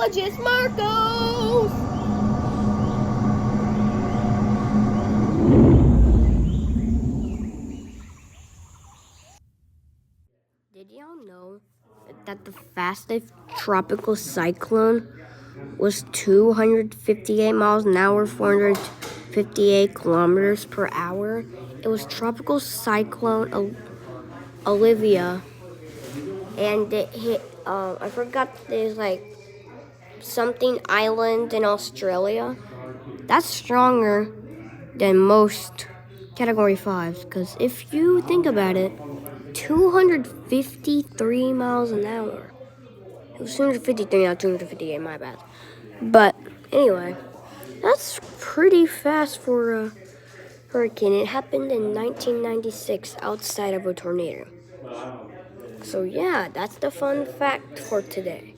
Meteorologist Marcos! Did y'all know that the fastest tropical cyclone was 258 miles an hour, 458 kilometers per hour? It was Tropical Cyclone Olivia, and it hit, I forgot, there's like something island in Australia. That's stronger than most Category 5s, because if you think about it, 253 miles an hour. It was 253, not 258, my bad. But anyway, that's pretty fast for a hurricane. It happened in 1996 outside of a tornado. So yeah, that's the fun fact for today.